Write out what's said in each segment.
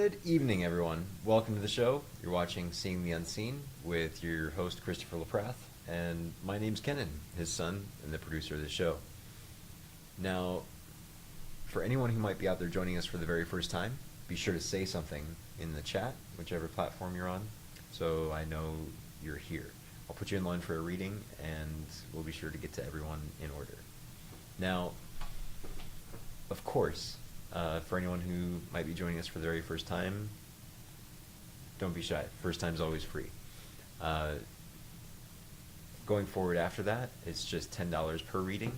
Good evening, everyone. Welcome to the show. You're watching Seeing the Unseen with your host, Christopher LaPrath, and my name's Kenan, his son, and the producer of the show. Now, for anyone who might be out there joining us for the very first time, be sure to say something in the chat, whichever platform you're on, so I know you're here. I'll put you in line for a reading, and we'll be sure to get to everyone in order. Now, of course, for anyone who might be joining us for the very first time, don't be shy. First time's always free. Going forward after that, it's just $10 per reading,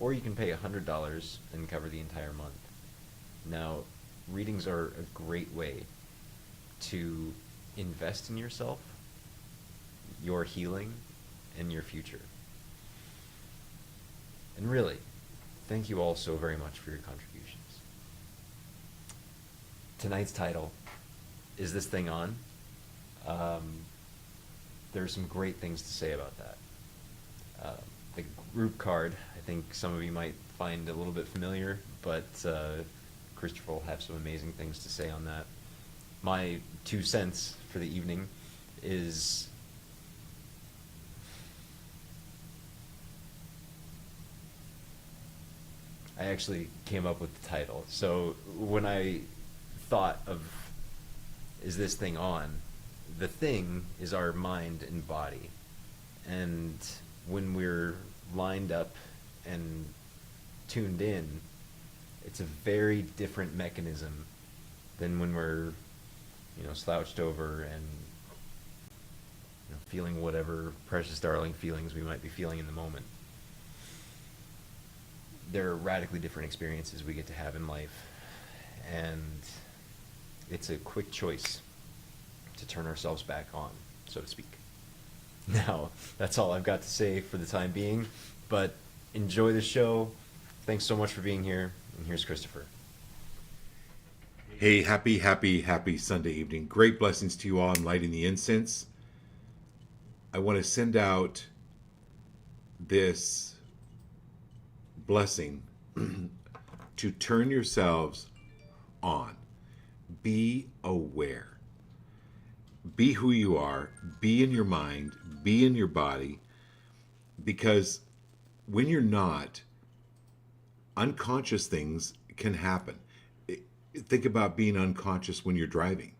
or you can pay $100 and cover the entire month. Now, readings are a great way to invest in yourself, your healing, and your future. And really, thank you all so very much for your contributions. Tonight's title, Is This Thing On? There's some great things to say about that. The group card, I think some of you might find a little bit familiar, but Christopher will have some amazing things to say on that. My 2 cents for the evening is I actually came up with the title. So when I thought of is this thing on, the thing is our mind and body. And when we're lined up and tuned in, it's a very different mechanism than when we're, slouched over and feeling whatever precious darling feelings we might be feeling in the moment. There are radically different experiences we get to have in life, and it's a quick choice to turn ourselves back on, so to speak. Now, that's all I've got to say for the time being, but enjoy the show. Thanks so much for being here, and here's Christopher. Hey, happy Sunday evening. Great blessings to you all in lighting the incense. I want to send out this blessing to turn yourselves on. Be aware. Be who you are. Be in your mind. Be in your body. Because when you're not, unconscious things can happen. Think about being unconscious when you're driving.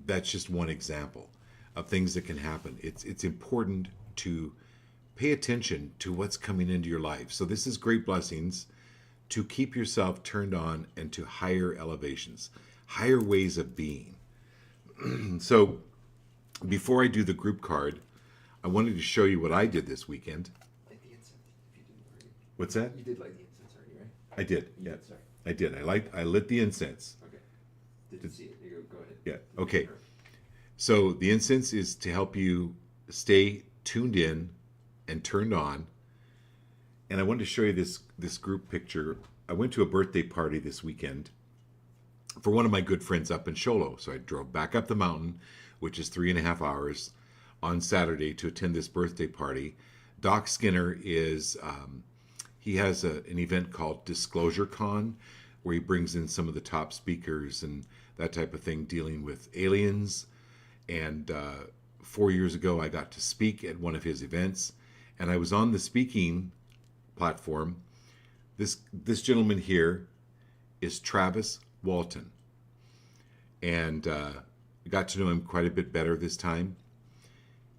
That's just one example of things that can happen. It's important to pay attention to what's coming into your life. So this is great blessings to keep yourself turned on and to higher elevations, higher ways of being. So before I do the group card, I wanted to show you what I did this weekend. Light the incense if you didn't already. What's that? You did light the incense already, right? I did. You Yeah, did, sorry. I did. I lit the incense. Okay. Didn't see it. You go ahead. Yeah. Okay. So the incense is to help you stay tuned in and turned on. And I wanted to show you this group picture. I went to a birthday party this weekend for one of my good friends up in Sholo. So I drove back up the mountain, which is 3.5 hours, on Saturday to attend this birthday party. Doc Skinner is, he has an event called Disclosure Con, where he brings in some of the top speakers and that type of thing dealing with aliens. And 4 years ago, I got to speak at one of his events, and I was on the speaking platform. This gentleman here is Travis Walton, and got to know him quite a bit better this time.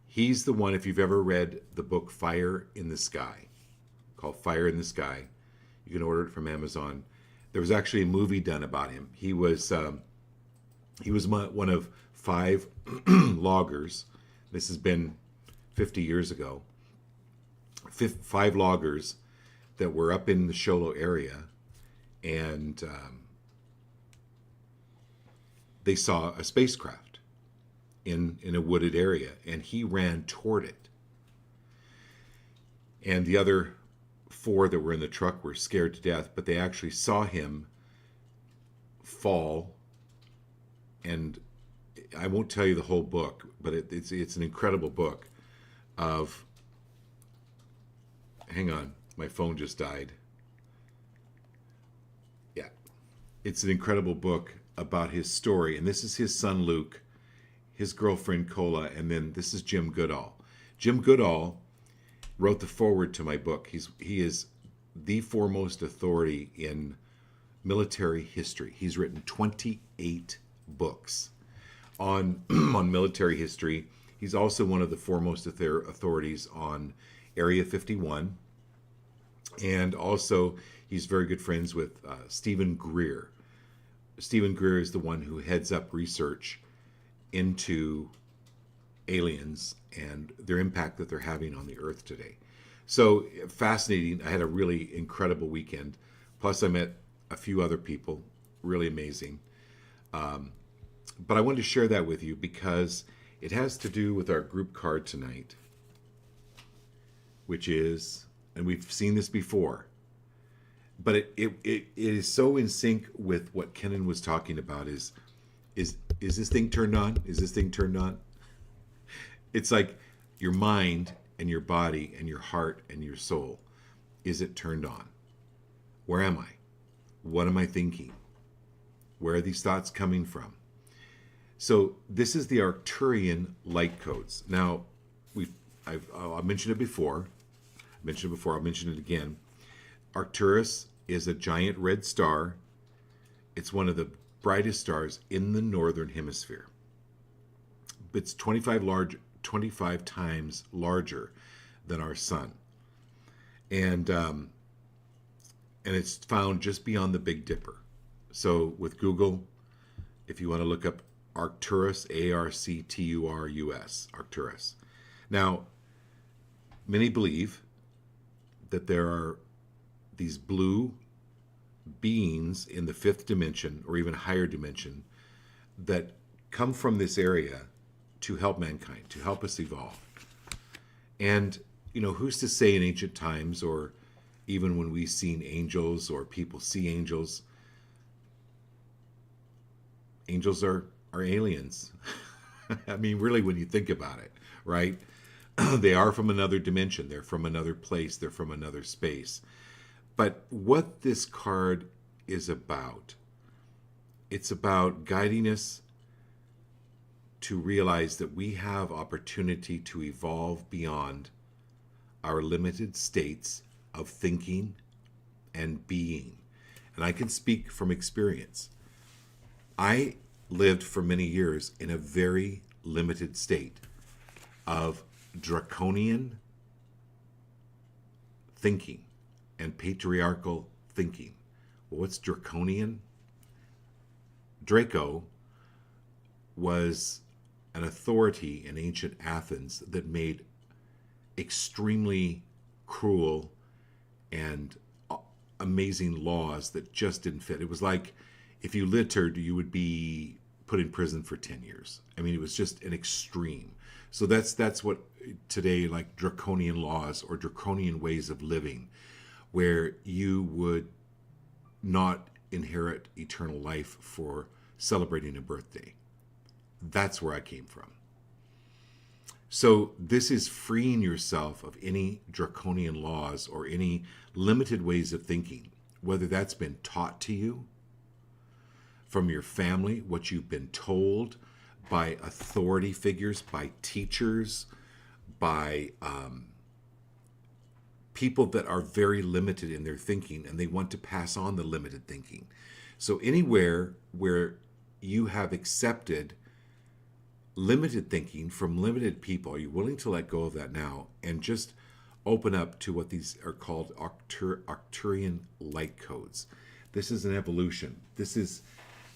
He's the one, if you've ever read the book Fire in the Sky, called Fire in the Sky, you can order it from Amazon. There was actually a movie done about him. He was one of 5 loggers. This has been 50 years ago. 5 loggers that were up in the Sholo area, and they saw a spacecraft in a wooded area, and he ran toward it. And the other 4 that were in the truck were scared to death, but they actually saw him fall. And I won't tell you the whole book, but it's an incredible book of, hang on, my phone just died. Yeah. It's an incredible book about his story. And this is his son Luke, his girlfriend Cola, and then this is Jim Goodall. Jim Goodall wrote the foreword to my book. He is the foremost authority in military history. He's written 28 books on on military history. He's also one of the foremost authorities on Area 51, and also he's very good friends with Stephen Greer. Stephen Greer is the one who heads up research into aliens and their impact that they're having on the Earth today. So fascinating. I had a really incredible weekend. Plus, I met a few other people. Really amazing. But I wanted to share that with you because it has to do with our group card tonight, which is, and we've seen this before, but it is so in sync with what Kenan was talking about. Is this thing turned on? Is this thing turned on? It's like your mind and your body and your heart and your soul. Is it turned on? Where am I? What am I thinking? Where are these thoughts coming from? So this is the Arcturian light codes. Now, I've mentioned it before. I'll mention it again. Arcturus is a giant red star. It's one of the brightest stars in the northern hemisphere. It's 25 times larger than our sun, and it's found just beyond the Big Dipper. So with Google, if you want to look up Arcturus, Arcturus, Arcturus. Now, many believe that there are these blue beings in the fifth dimension or even higher dimension that come from this area to help mankind, to help us evolve. And, who's to say in ancient times, or even when we've seen angels or people see angels, angels are aliens. I mean, really, when you think about it, right? They are from another dimension. They're from another place. They're from another space. But what this card is about, it's about guiding us to realize that we have opportunity to evolve beyond our limited states of thinking and being. And I can speak from experience. I lived for many years in a very limited state of draconian thinking and patriarchal thinking. Well, what's draconian? Draco was an authority in ancient Athens that made extremely cruel and amazing laws that just didn't fit. It was like if you littered, you would be put in prison for 10 years. I mean, it was just an extreme. So that's what today, like draconian laws or draconian ways of living, where you would not inherit eternal life for celebrating a birthday. That's where I came from. So this is freeing yourself of any draconian laws or any limited ways of thinking, whether that's been taught to you from your family, what you've been told by authority figures, by teachers, by people that are very limited in their thinking, and they want to pass on the limited thinking. So anywhere where you have accepted limited thinking from limited people, are you willing to let go of that now and just open up to what these are called Arcturian light codes? This is an evolution. This is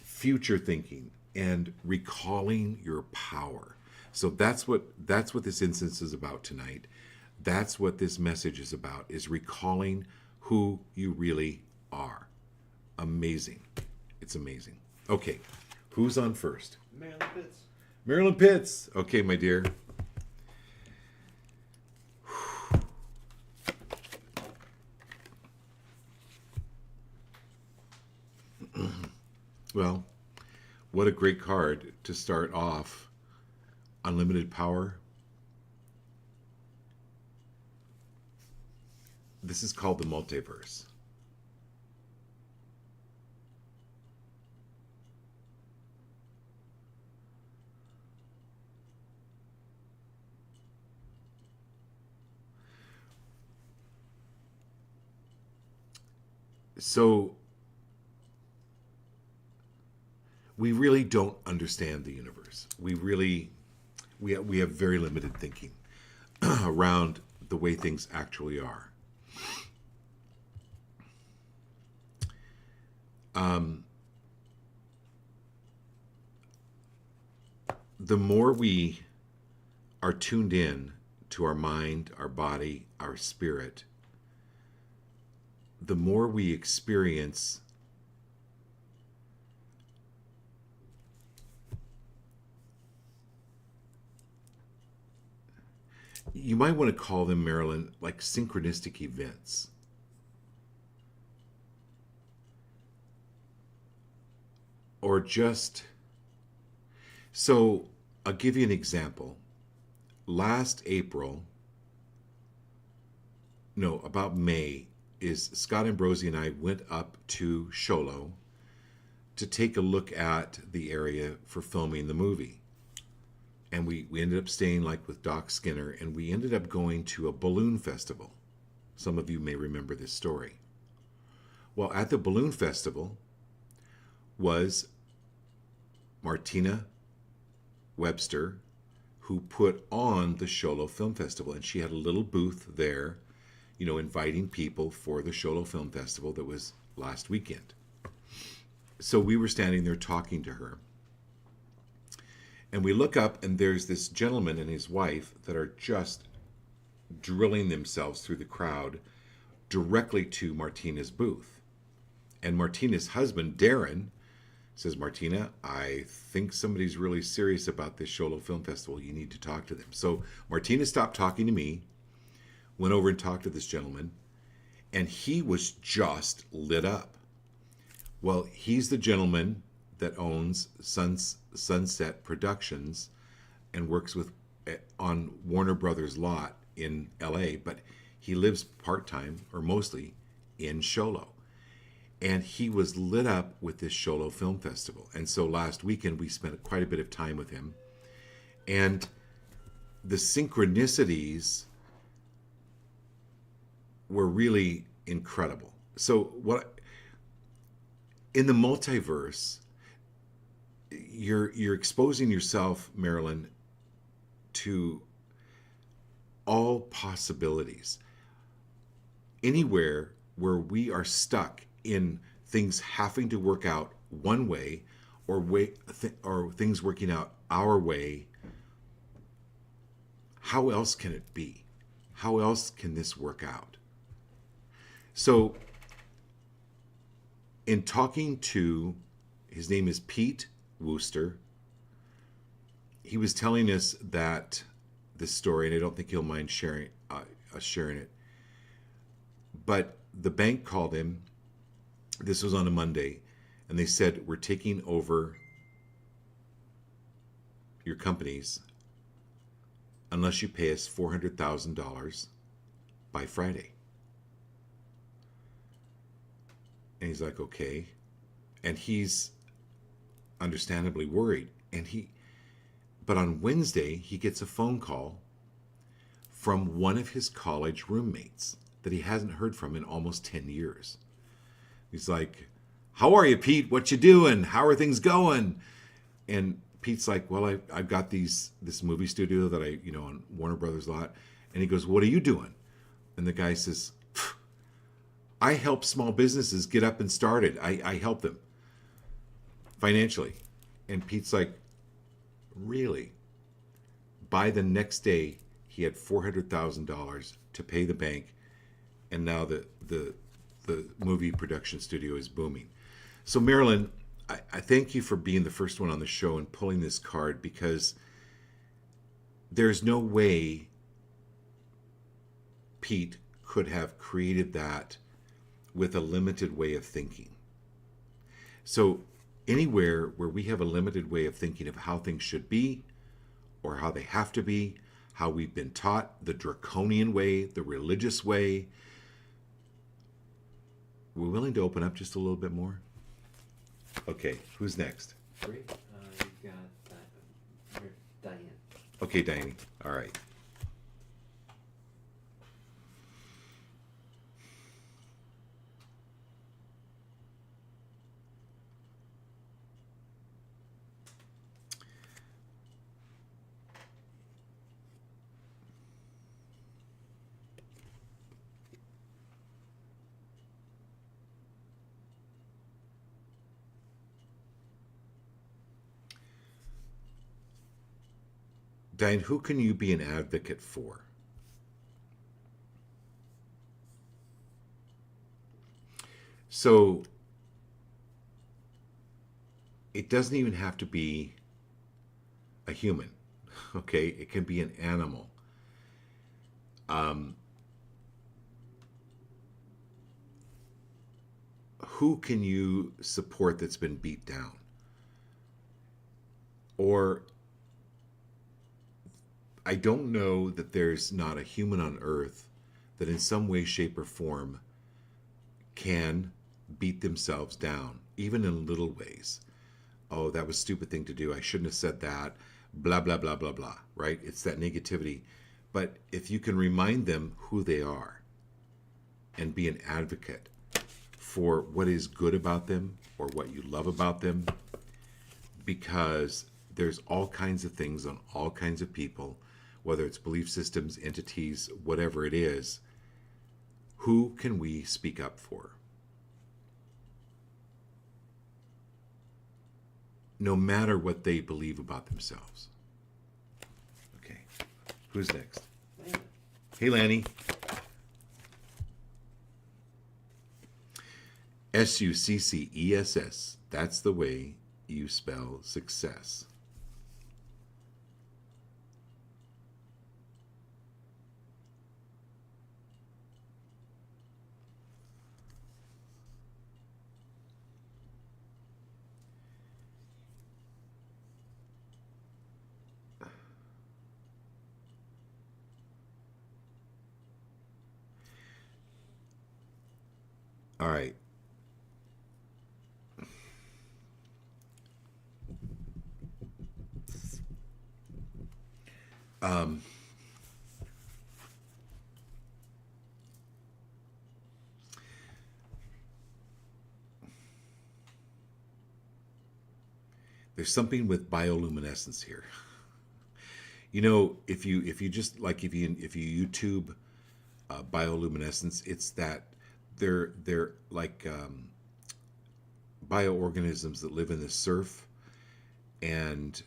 future thinking and recalling your power. So that's what this instance is about tonight. That's what this message is about, is recalling who you really are. Amazing. It's amazing. Okay, who's on first? Marilyn Pitts. Marilyn Pitts. Okay, my dear. Well, what a great card to start off. Unlimited power. This is called the multiverse. So we really don't understand the universe. We have very limited thinking around the way things actually are. The more we are tuned in to our mind, our body, our spirit, the more we experience you might want to call them, Marilyn, like synchronistic events. Or just so I'll give you an example. Last April, no, about May, is Scott Ambrosi and I went up to Sholo to take a look at the area for filming the movie. And we ended up staying like with Doc Skinner, and we ended up going to a balloon festival. Some of you may remember this story. Well, at the balloon festival was Martina Webster, who put on the Sholo Film Festival, and she had a little booth there, you know, inviting people for the Sholo Film Festival that was last weekend. So we were standing there talking to her, and we look up, and there's this gentleman and his wife that are just drilling themselves through the crowd directly to Martina's booth. And Martina's husband, Darren, says, Martina, I think somebody's really serious about this Sholo Film Festival. You need to talk to them. So Martina stopped talking to me, went over and talked to this gentleman, and he was just lit up. Well, he's the gentleman that owns Sunset Productions and works with on Warner Brothers lot in LA, but he lives part-time or mostly in Sholo. And he was lit up with this Sholo Film Festival. And so last weekend we spent quite a bit of time with him. And the synchronicities were really incredible. So what in the multiverse, you're exposing yourself, Marilyn, to all possibilities. Anywhere where we are stuck in things having to work out one way, or things working out our way, how else can it be? How else can this work out? So, in talking to, his name is Pete Wooster, he was telling us that this story, and I don't think he'll mind sharing it. But the bank called him. This was on a Monday, and they said, we're taking over your companies unless you pay us $400,000 by Friday. And he's like, okay. And he's understandably worried. But on Wednesday, he gets a phone call from one of his college roommates that he hasn't heard from in almost 10 years. He's like, how are you, Pete? What you doing? How are things going? And Pete's like, well, I've got this movie studio that on Warner Brothers lot. And he goes, what are you doing? And the guy says, I help small businesses get up and started. I help them financially. And Pete's like, really? By the next day, he had $400,000 to pay the bank. And now the movie production studio is booming. So Marilyn, I thank you for being the first one on the show and pulling this card, because there's no way Pete could have created that with a limited way of thinking. So anywhere where we have a limited way of thinking of how things should be or how they have to be, how we've been taught, the draconian way, the religious way, we're willing to open up just a little bit more? Okay, who's next? Great. You've got Diane. Okay, Diane. All right. Diane, who can you be an advocate for? So it doesn't even have to be a human, okay? It can be an animal. Um, who can you support that's been beat down? Or I don't know that there's not a human on earth that in some way, shape, or form can beat themselves down, even in little ways. Oh, that was a stupid thing to do. I shouldn't have said that. Blah, blah, blah, blah, blah, right? It's that negativity. But if you can remind them who they are and be an advocate for what is good about them or what you love about them, because there's all kinds of things on all kinds of people, whether it's belief systems, entities, whatever it is, who can we speak up for? No matter what they believe about themselves. Okay, who's next? Yeah. Hey, Lanny. Success. That's the way you spell success. All right. Um, there's something with bioluminescence here. You know, if you just like if you YouTube bioluminescence, it's that they're like bioorganisms that live in the surf, and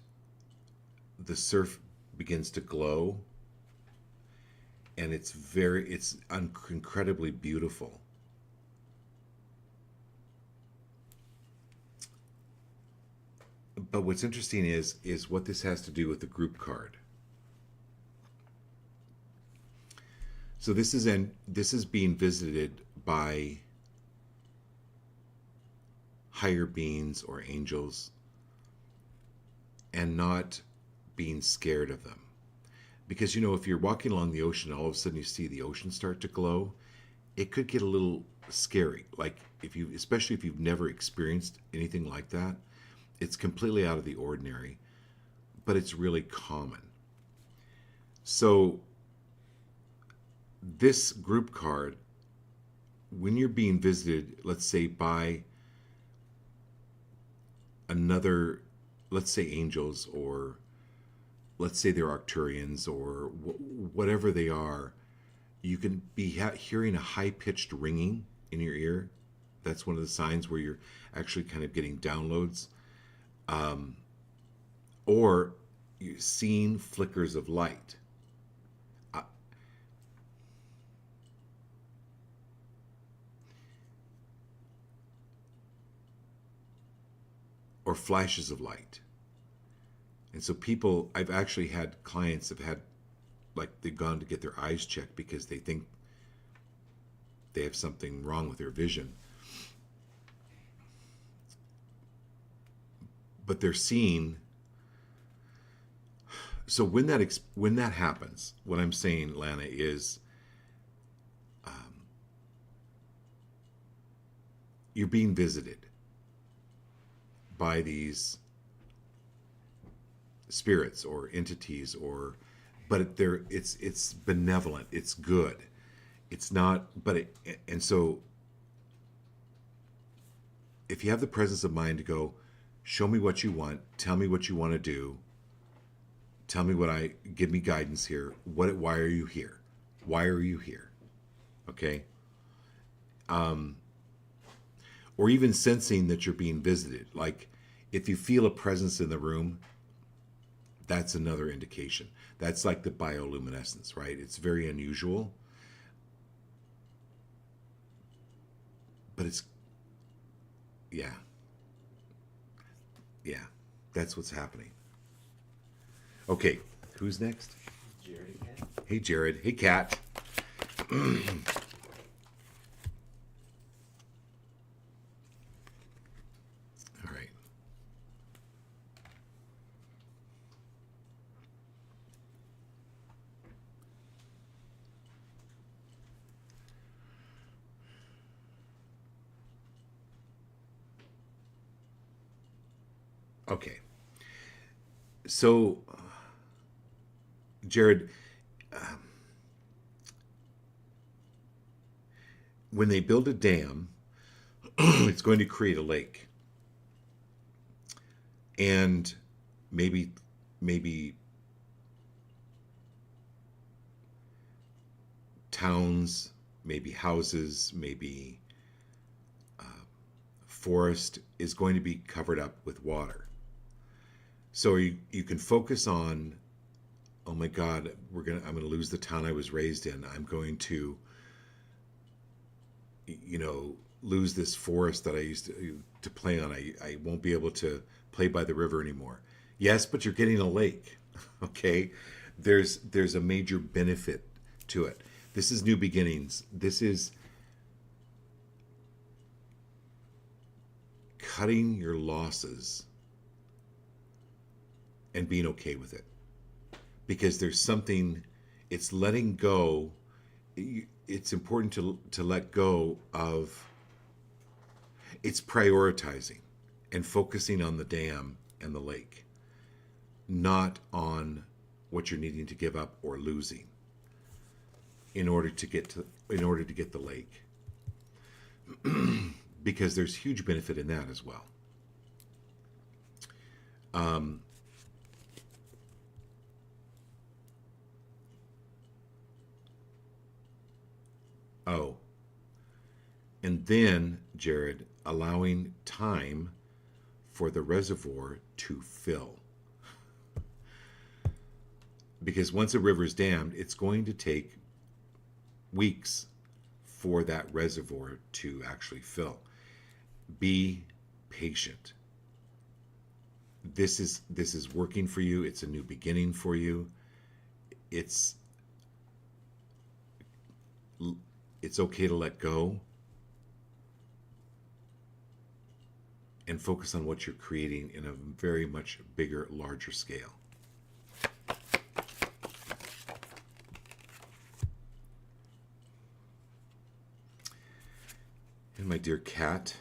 the surf begins to glow, and it's incredibly beautiful. But what's interesting is what this has to do with the group card. So this is being visited by higher beings or angels, and not being scared of them. Because you know, if you're walking along the ocean, all of a sudden you see the ocean start to glow, it could get a little scary. Like especially if you've never experienced anything like that, it's completely out of the ordinary, but it's really common. So this group card, when you're being visited, let's say by another, let's say angels, or let's say they're Arcturians, or whatever they are, you can be hearing a high-pitched ringing in your ear. That's one of the signs where you're actually kind of getting downloads. Or you're seeing flickers of light. Or flashes of light. And so I've actually had clients have had, like, they've gone to get their eyes checked because they think they have something wrong with their vision. But they're seeing. So when that happens, what I'm saying, Lana, is you're being visited by these spirits or entities, but it's benevolent, it's good, it's not. And so if you have the presence of mind to go, show me what you want, tell me what you want to do, tell me give me guidance here. Why are you here? Why are you here? Okay. Or even sensing that you're being visited. Like, if you feel a presence in the room, That's another indication. That's like the bioluminescence, right? It's very unusual, but it's, yeah, yeah, that's what's happening. Okay, who's next? Jared again. Hey, Jared. Hey, Kat. All right. Okay. So, Jared, when they build a dam, it's going to create a lake. And maybe towns, maybe houses, maybe forest is going to be covered up with water. So you can focus on, oh my God, I'm gonna lose the town I was raised in. I'm going to, lose this forest that I used to play on. I won't be able to play by the river anymore. Yes, but you're getting a lake. Okay, there's a major benefit to it. This is new beginnings. This is cutting your losses and being okay with it, because there's something, it's letting go. It's important to let go of, it's prioritizing and focusing on the dam and the lake, not on what you're needing to give up or losing in order to get the lake. Because there's huge benefit in that as well. Oh, and then, Jared, allowing time for the reservoir to fill. Because once a river is dammed, it's going to take weeks for that reservoir to actually fill. Be patient. This is working for you. It's a new beginning for you. It's okay to let go and focus on what you're creating in a very much bigger, larger scale. And my dear cat,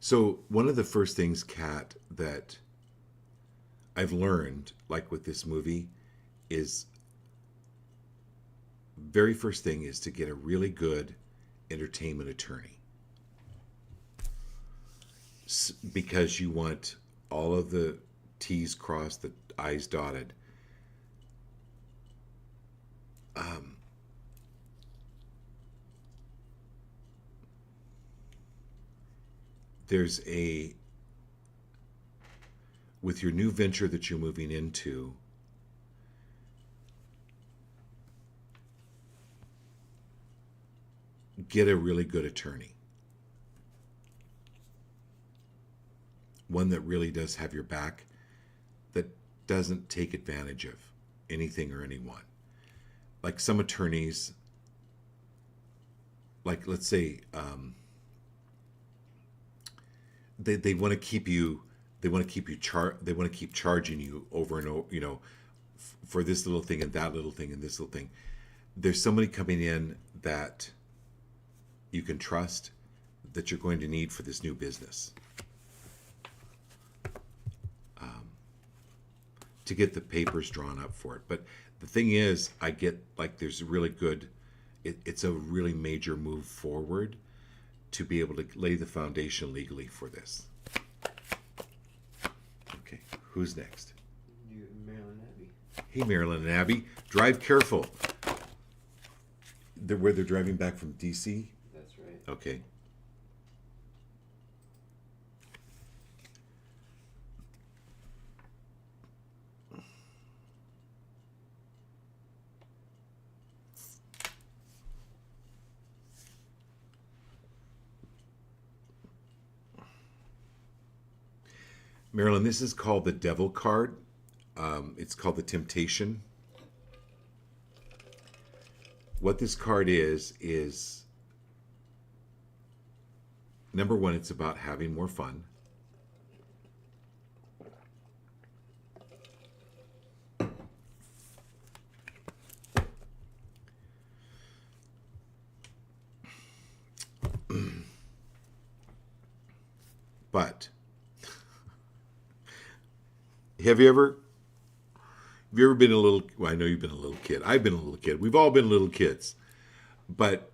so one of the first things, Kat, that I've learned, like with this movie, is very first thing is to get a really good entertainment attorney. Because you want all of the T's crossed, the I's dotted. There's with your new venture that you're moving into, get a really good attorney. One that really does have your back, that doesn't take advantage of anything or anyone. Like some attorneys, like let's say, they want to keep you, they want to keep charging you over and over, for this little thing and that little thing and this little thing. There's somebody coming in that you can trust, that you're going to need for this new business. To get the papers drawn up for it. But the thing is, I get like there's a really good, it's a really major move forward to be able to lay the foundation legally for this. Okay, who's next? You, Marilyn Abbey. Hey, Marilyn and Abby, drive careful. Where they're driving back from DC? That's right. Okay. Marilyn, this is called the Devil card. It's called the Temptation. What this card is number one, it's about having more fun. But have you ever been a little, well, I know you've been a little kid. I've been a little kid. We've all been little kids. But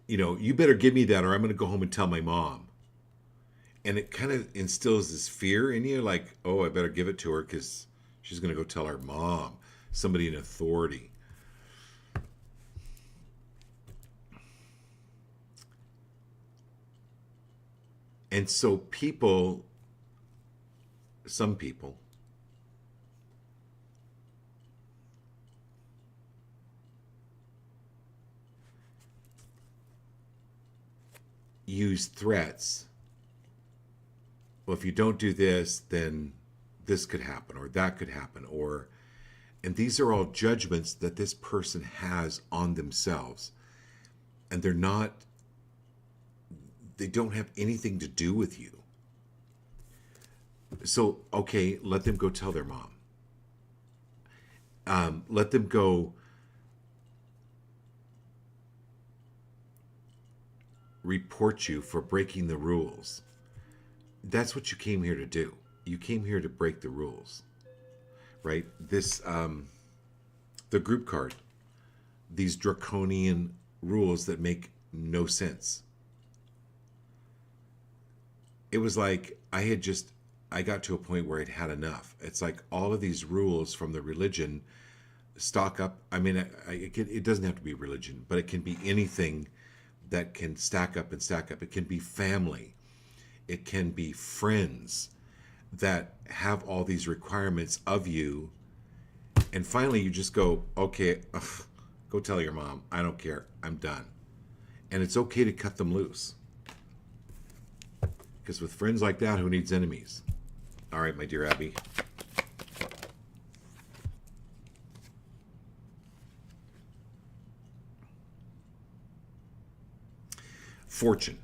you better give me that or I'm going to go home and tell my mom. And it kind of instills this fear in you, like, oh, I better give it to her because she's going to go tell her mom, somebody in authority. And so some people, use threats. Well, if you don't do this, then this could happen or that could happen. And these are all judgments that this person has on themselves. And they don't have anything to do with you. So, okay, let them go tell their mom. Let them go report you for breaking the rules. That's what you came here to do. You came here to break the rules, right? The group card, these draconian rules that make no sense. It was like I got to a point where I'd had enough. It's like all of these rules from the religion stock up. I mean, it doesn't have to be religion, but it can be anything that can stack up and stack up. It can be family. It can be friends that have all these requirements of you. And finally you just go, okay, go tell your mom. I don't care. I'm done. And it's okay to cut them loose. Because with friends like that, who needs enemies? All right, my dear Abby. Fortune.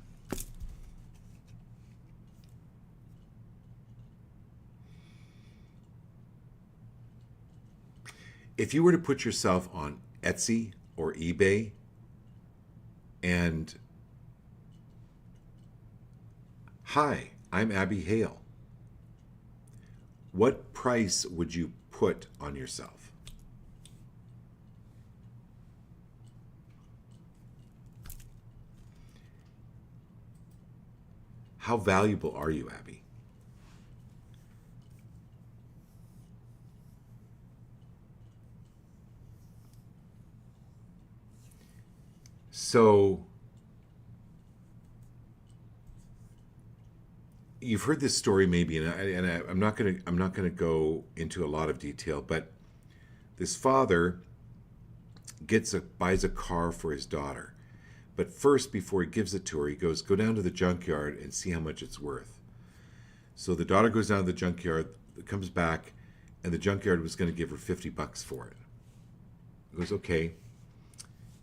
If you were to put yourself on Etsy or eBay and, hi, I'm Abby Hale, what price would you put on yourself? How valuable are you, Abby? So you've heard this story maybe, I'm not gonna go into a lot of detail, but this father buys a car for his daughter. But first, before he gives it to her, he goes, go down to the junkyard and see how much it's worth. So the daughter goes down to the junkyard, comes back, and the junkyard was going to give her $50 for it. He goes, okay.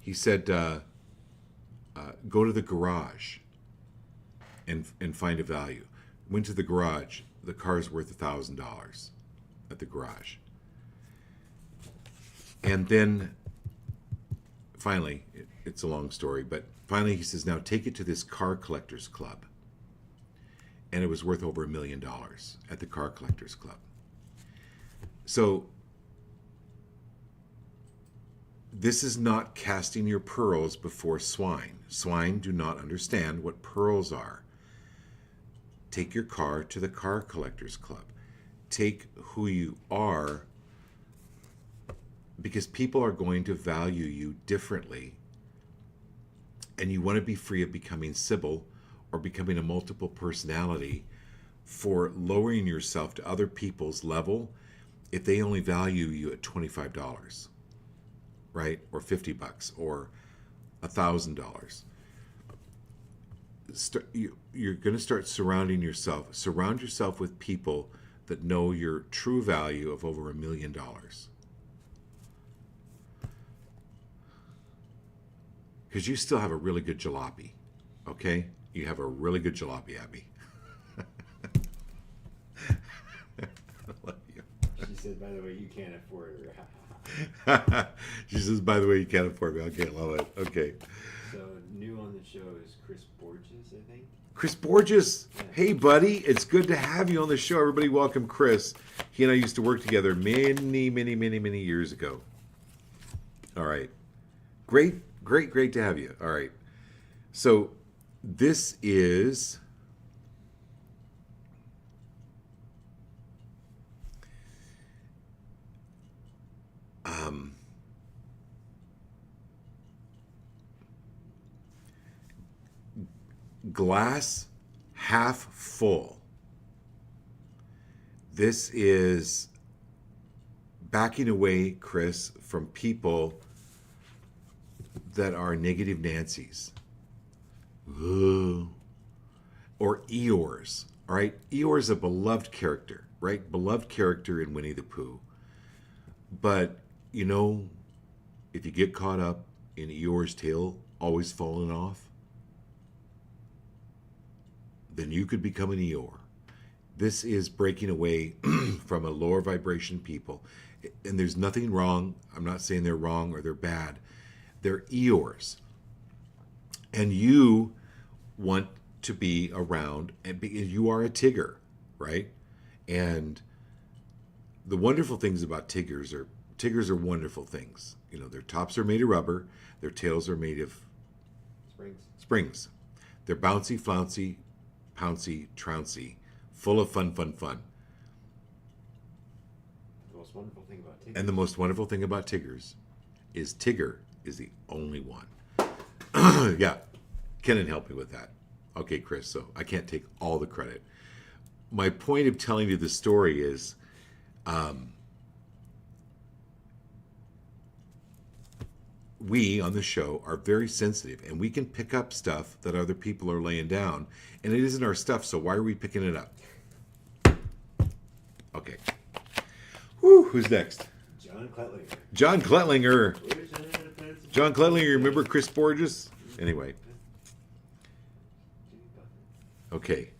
He said, go to the garage and find a value. Went to the garage. The car's worth $1,000 at the garage. And then finally, it's a long story, but finally he says, now take it to this car collectors club. And it was worth over $1 million at the car collectors club. So this is not casting your pearls before swine. Swine do not understand what pearls are. Take your car to the car collectors club. Take who you are, because people are going to value you differently and you want to be free of becoming Sybil or becoming a multiple personality for lowering yourself to other people's level if they only value you at $25, right? Or $50 or $1,000. You're going to start surround yourself with people that know your true value of over $1 million. Because you still have a really good jalopy, okay? You have a really good jalopy, Abby. I love you. She said, by the way, you can't afford her. She says, by the way, you can't afford me. Okay, love it. Okay. So, new on the show is Chris Borges, I think. Chris Borges. Hey, buddy. It's good to have you on the show. Everybody welcome Chris. He and I used to work together many years ago. All right. Great to have you. All right. So, this is... glass half full. This is backing away, Chris, from people that are negative Nancy's. Ooh. Or Eeyore's. All right? Eeyore's a beloved character, right? Beloved character in Winnie the Pooh. But, you know, if you get caught up in Eeyore's tail always falling off, then you could become an Eeyore. This is breaking away from a lower vibration people. And there's nothing wrong. I'm not saying they're wrong or they're bad. They're Eeyores. And you want to be around, and you are a Tigger, right? And the wonderful things about Tigers are wonderful things. You know, their tops are made of rubber. Their tails are made of springs. They're bouncy, flouncy, pouncy, trouncy, full of fun. The most wonderful thing about Tigger. And the most wonderful thing about Tiggers is Tigger is the only one. Yeah, Kenan helped me with that. Okay, Chris, so I can't take all the credit. My point of telling you the story is we on the show are very sensitive, and we can pick up stuff that other people are laying down, and it isn't our stuff, so why are we picking it up? Okay. Whew, who's next? John Kletlinger. John Kletlinger. John Kletlinger, remember Chris Borges? Anyway. Okay.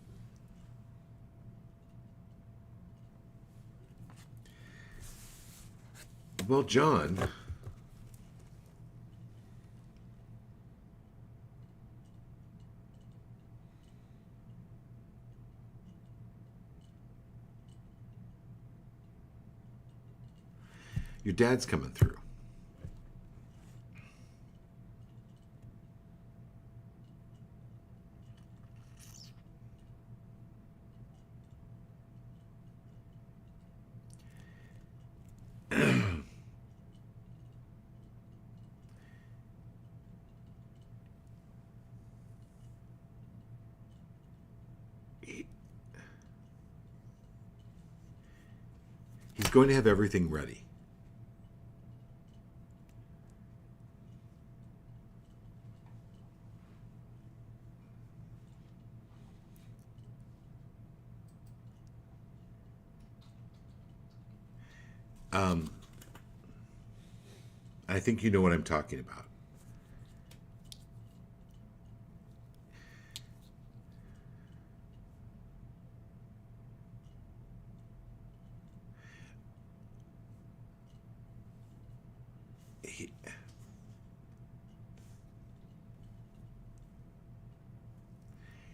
Well, John... your dad's coming through. He's going to have everything ready. I think you know what I'm talking about.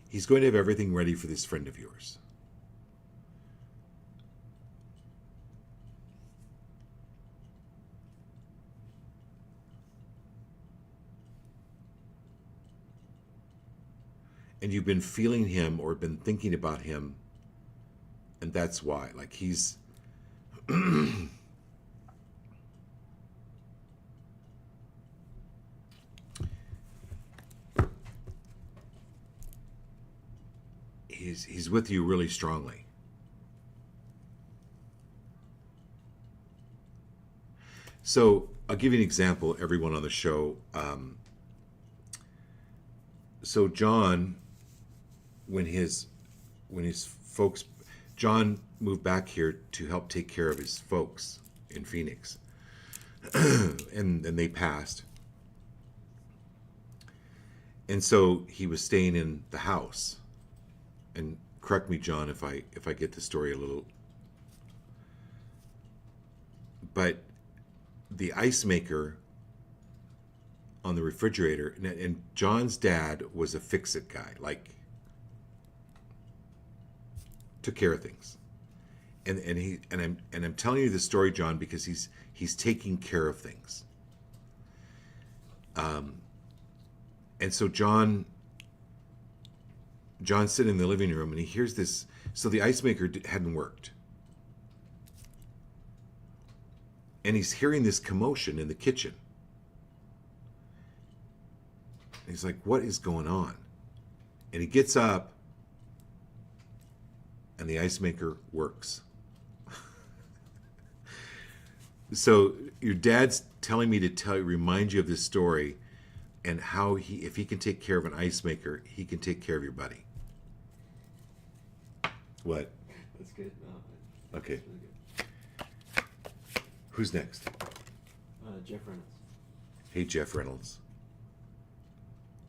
He's going to have everything ready for this friend of yours. And you've been feeling him or been thinking about him, and that's why. Like he's he's with you really strongly. So I'll give you an example, everyone on the show. So John, when his folks, John moved back here to help take care of his folks in Phoenix, and they passed. And so he was staying in the house. And correct me, John, if I get the story a little. But the ice maker on the refrigerator, and John's dad was a fix-it guy, like took care of things. And I'm telling you this story, John, because he's taking care of things. And so John's sitting in the living room and he hears this. So the ice maker hadn't worked. And he's hearing this commotion in the kitchen. And he's like, what is going on? And he gets up and the ice maker works. So your dad's telling me to remind you of this story and how if he can take care of an ice maker, he can take care of your buddy. What? That's good. No, Okay. that's really good. Who's next? Jeff Reynolds. Hey, Jeff Reynolds.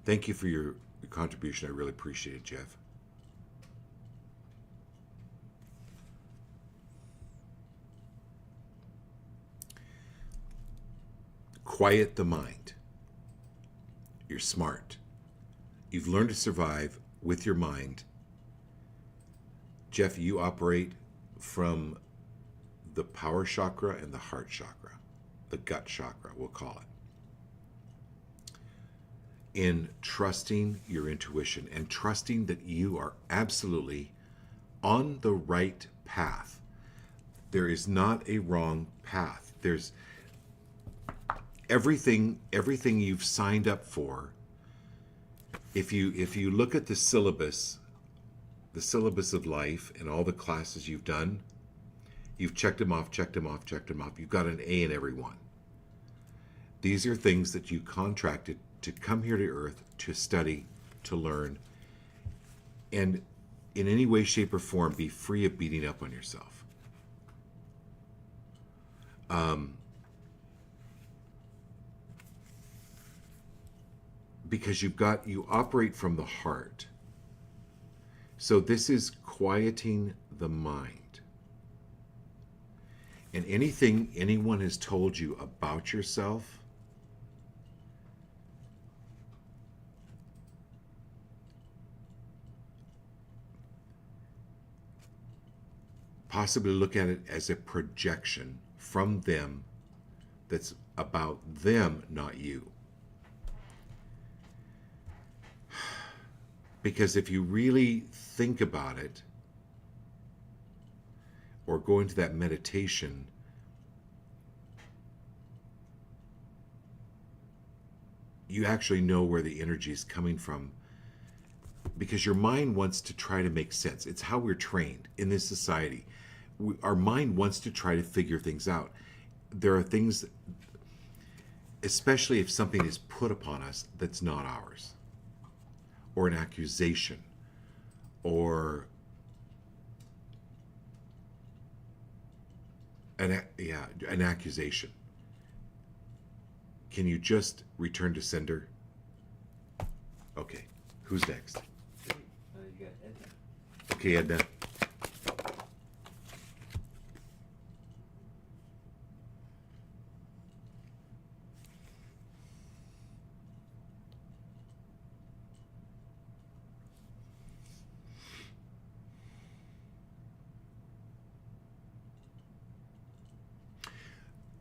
Thank you for your contribution. I really appreciate it, Jeff. Quiet the mind. You're smart. You've learned to survive with your mind. Jeff, you operate from the power chakra and the heart chakra, the gut chakra, we'll call it. In trusting your intuition and trusting that you are absolutely on the right path. There is not a wrong path. There's everything you've signed up for. If you look at the syllabus of life and all the classes you've done, you've checked them off. You've got an A in every one. These are things that you contracted to come here to Earth to study, to learn, and in any way, shape, or form, be free of beating up on yourself. Because you operate from the heart. So this is quieting the mind. And anything anyone has told you about yourself, possibly look at it as a projection from them that's about them, not you. Because if you really think about it, or go into that meditation, you actually know where the energy is coming from. Because your mind wants to try to make sense. It's how we're trained in this society. Our mind wants to try to figure things out. There are things, especially if something is put upon us that's not ours, or an accusation, or an accusation. Can you just return to sender? Okay, who's next? You got Edna. Okay, Edna.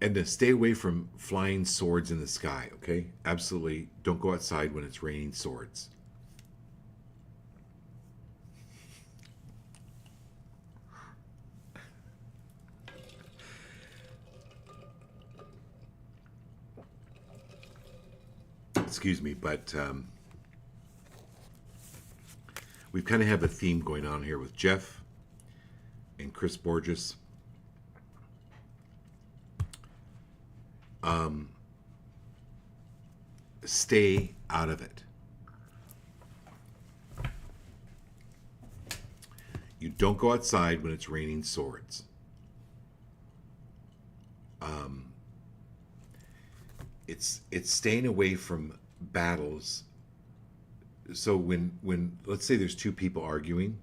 And stay away from flying swords in the sky, okay? Absolutely. Don't go outside when it's raining swords. Excuse me, but we kind of have a theme going on here with Jeff and Chris Borges. Stay out of it. You don't go outside when it's raining swords. It's staying away from battles. So when let's say there's two people arguing,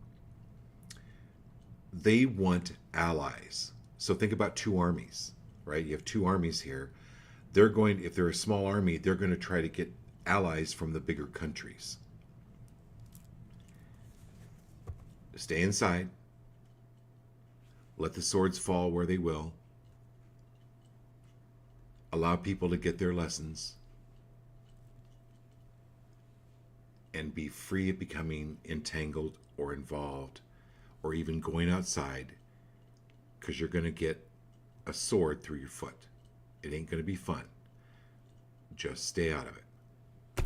they want allies. So think about two armies, right? You have two armies here. They're going, if they're a small army, they're going to try to get allies from the bigger countries. Stay inside. Let the swords fall where they will. Allow people to get their lessons. And be free of becoming entangled or involved or even going outside, because you're going to get a sword through your foot. It ain't going to be fun. Just stay out of it.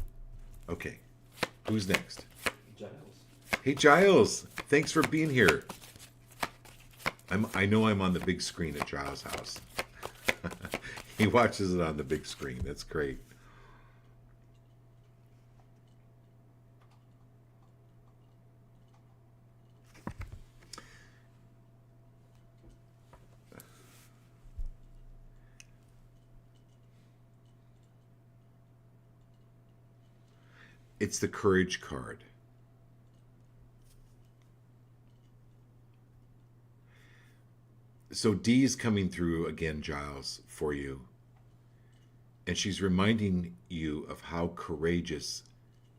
Okay. Who's next? Giles. Hey, Giles. Thanks for being here. I know I'm on the big screen at Giles' house. He watches it on the big screen. That's great. It's the courage card. So Dee's coming through again, Giles, for you. And she's reminding you of how courageous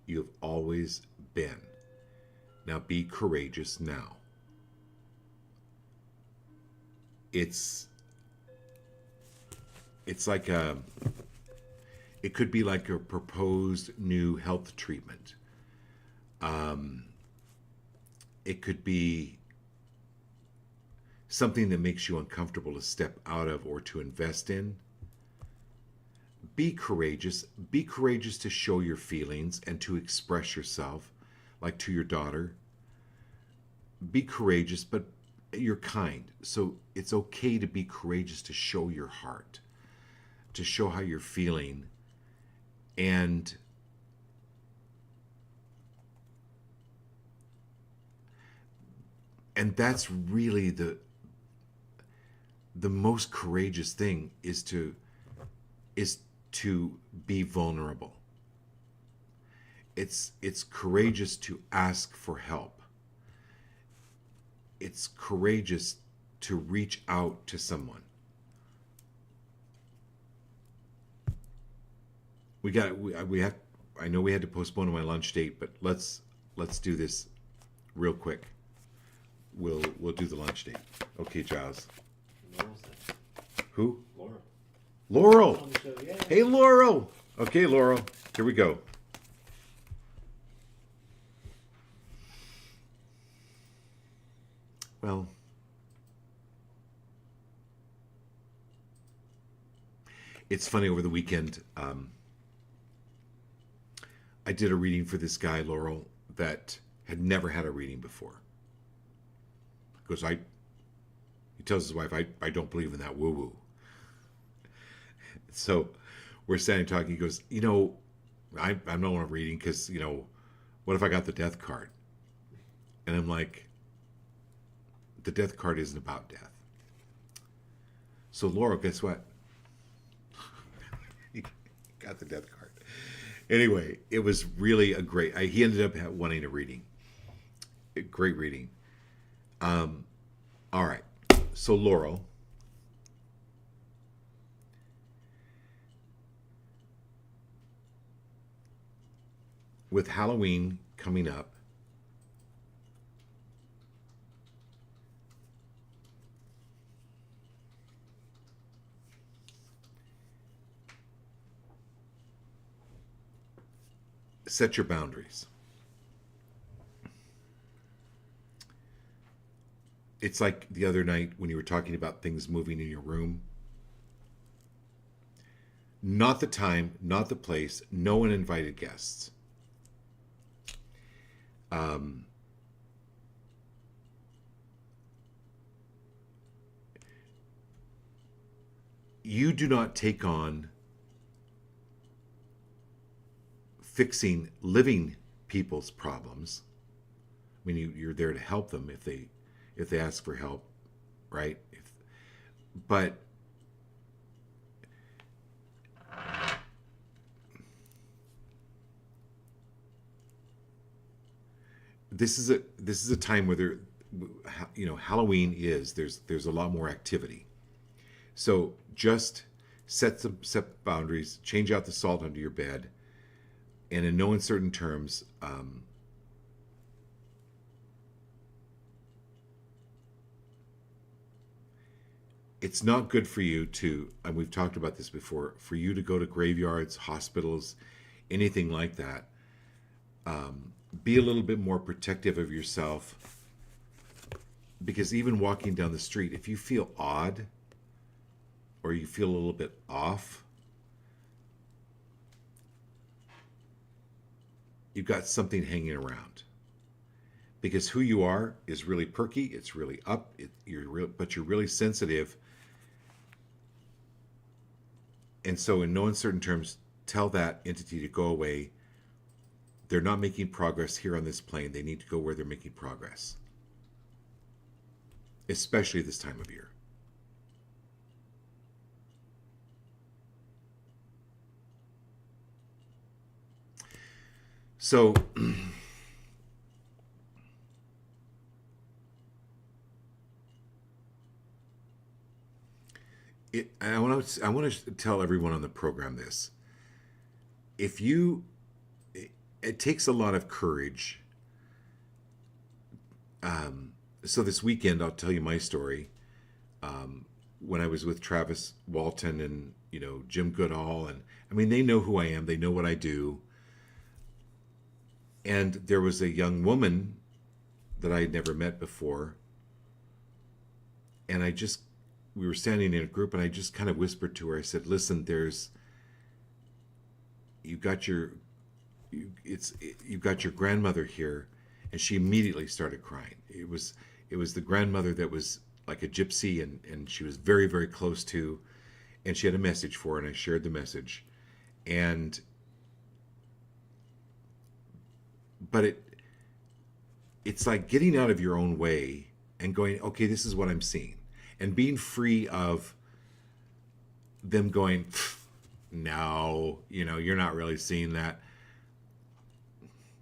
you have always been. Now be courageous now. It's like it could be like a proposed new health treatment. It could be something that makes you uncomfortable to step out of or to invest in. Be courageous. Be courageous to show your feelings and to express yourself, like to your daughter. Be courageous, but you're kind. So it's okay to be courageous, to show your heart, to show how you're feeling. And that's really the most courageous thing, is to be vulnerable. It's courageous to ask for help. It's courageous to reach out to someone. We have. I know we had to postpone my lunch date, but let's do this real quick. We'll do the lunch date. Okay, Giles. Laurel's next. Who? Laurel. Laurel. On the show, yeah. Hey, Laurel. Okay, Laurel. Here we go. Well, it's funny, over the weekend, I did a reading for this guy, Laurel, that had never had a reading before. Because he tells his wife, I don't believe in that woo-woo. So we're standing talking. He goes, I'm not on a reading because, what if I got the death card? And I'm like, the death card isn't about death. So Laurel, guess what? He got the death card. Anyway, it was really a great. He ended up wanting a reading. A great reading. All right. So Laurel, with Halloween coming up, set your boundaries. It's like the other night when you were talking about things moving in your room. Not the time, not the place, no uninvited guests. you do not take on fixing living people's problems. I mean, you're there to help them if they ask for help, right? But this is a time where Halloween there's a lot more activity. So just set boundaries, change out the salt under your bed, and in no uncertain terms, it's not good for you to, and we've talked about this before, for you to go to graveyards, hospitals, anything like that. Be a little bit more protective of yourself, because even walking down the street, if you feel odd or you feel a little bit off, you've got something hanging around. Because who you are is really perky, it's really up, but you're really sensitive. And so in no uncertain terms, tell that entity to go away. They're not making progress here on this plane. They need to go where they're making progress. Especially this time of year. So I want to tell everyone on the program this. It takes a lot of courage. So this weekend, I'll tell you my story. When I was with Travis Walton and Jim Goodall, and I mean, they know who I am. They know what I do. And there was a young woman that I had never met before, and we were standing in a group, and I just kind of whispered to her. I said, "Listen, you've got your grandmother here," and she immediately started crying. It was the grandmother that was like a gypsy, and she was very, very close to, and she had a message for her, and I shared the message, but it's like getting out of your own way and going, okay, this is what I'm seeing, and being free of them going, no, you're not really seeing that.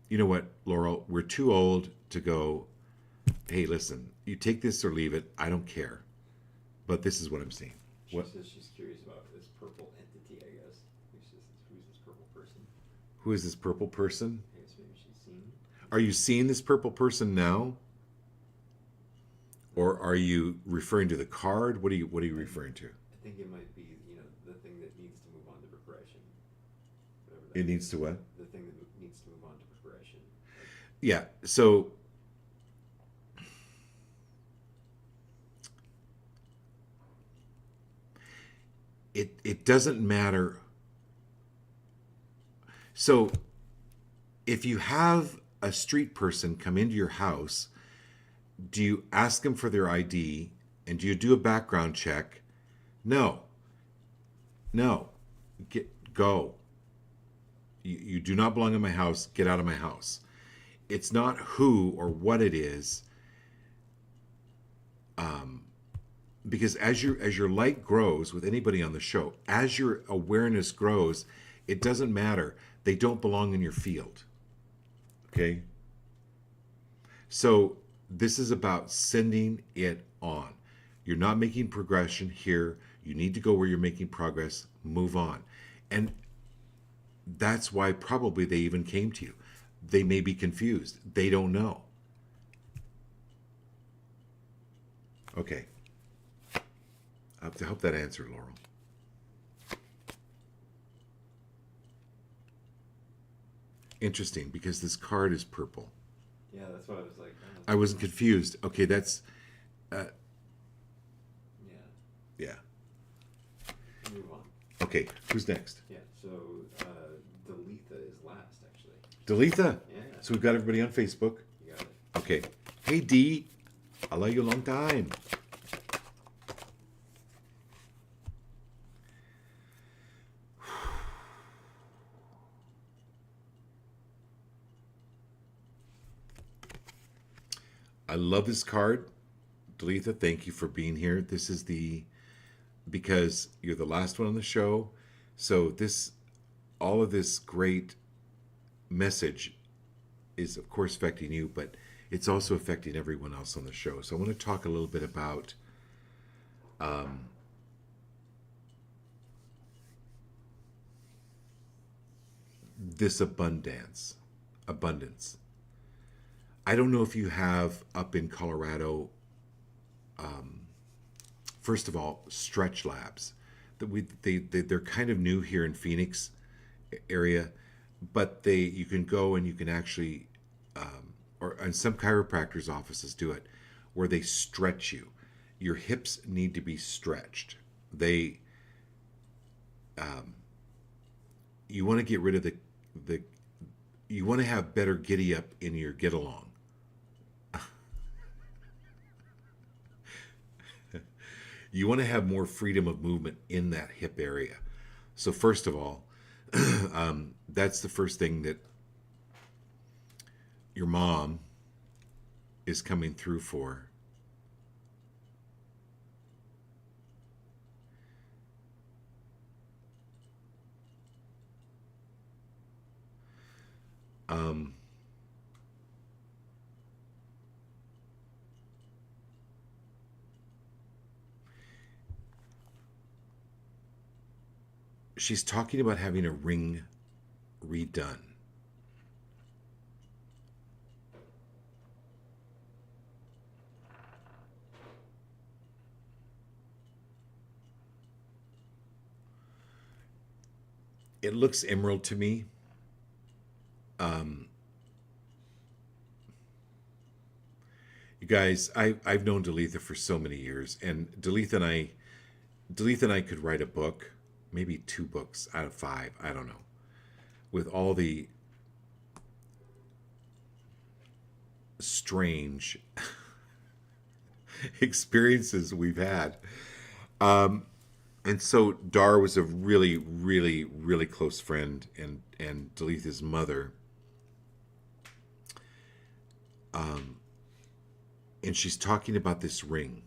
You know what, Laurel, we're too old to go, hey, listen, you take this or leave it. I don't care. But this is what I'm seeing. She What? says she's curious about this purple entity, I guess. Who's this purple person? Who is this purple person? I guess maybe she's seen. Are you seeing this purple person now? Or are you referring to the card? What are you referring to? I think it might be, the thing that needs to move on to progression. Whatever that It needs is. to what? The thing that needs to move on to progression. Yeah, so it doesn't matter. So if you have a street person come into your house, do you ask them for their ID and do you do a background check? No. Go. You do not belong in my house. Get out of my house. It's not who or what it is, because as your light grows with anybody on the show, as your awareness grows, it doesn't matter. They don't belong in your field. Okay? So this is about sending it on. You're not making progression here. You need to go where you're making progress. Move on. And that's why probably they even came to you. They may be confused. They don't know. Okay. I hope that answered, Laurel. Interesting, because this card is purple. Yeah, that's what I was like. I wasn't confused. Okay, that's... Yeah. yeah. Move on. Okay, who's next? Yeah, so Dalitha is last, actually. Dalitha? Yeah. So we've got everybody on Facebook. You got it. Okay. Hey, D. I love you a long time. I love this card. Dalitha, thank you for being here. This is because you're the last one on the show. So all of this great message is of course affecting you, but it's also affecting everyone else on the show. So I want to talk a little bit about this abundance. I don't know if you have up in Colorado, first of all, Stretch Labs. They're kind of new here in Phoenix area, but you can go and you can actually, and some chiropractors' offices do it, where they stretch you. Your hips need to be stretched. You want to get rid of you want to have better giddy up in your get along. You want to have more freedom of movement in that hip area. So first of all, that's the first thing that your mom is coming through for. She's talking about having a ring redone. It looks emerald to me. You guys, I've known Dalitha for so many years, and Dalitha and I could write a book, maybe 2 books out of 5, I don't know, with all the strange experiences we've had. And so Dar was a really, really, really close friend, and Dalitha's mother. And she's talking about this ring.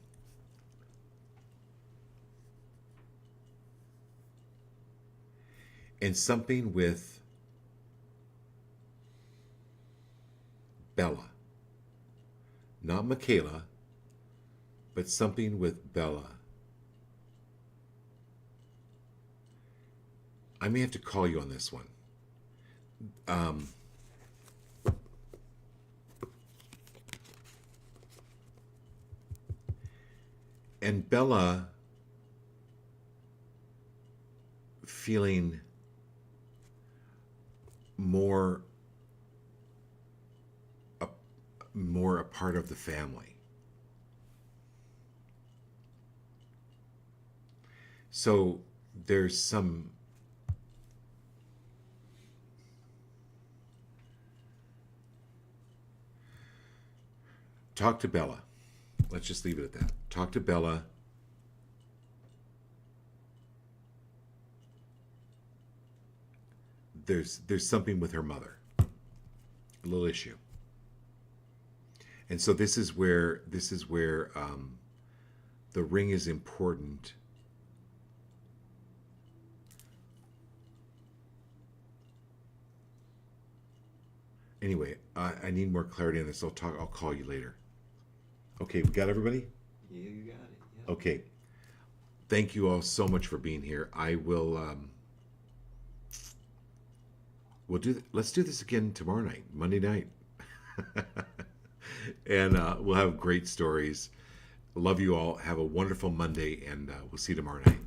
And something with Bella. Not Michaela, but something with Bella. I may have to call you on this one. And Bella feeling more a part of the family. So there's some talk to Bella. Let's just leave it at that. Talk to Bella. There's something with her mother. A little issue. And so this is where the ring is important. Anyway, I need more clarity on this. I'll call you later. Okay, we got everybody? Yeah, you got it. Yeah. Okay. Thank you all so much for being here. I will let's do this again tomorrow night, Monday night. And we'll have great stories. Love you all. Have a wonderful Monday, and we'll see you tomorrow night.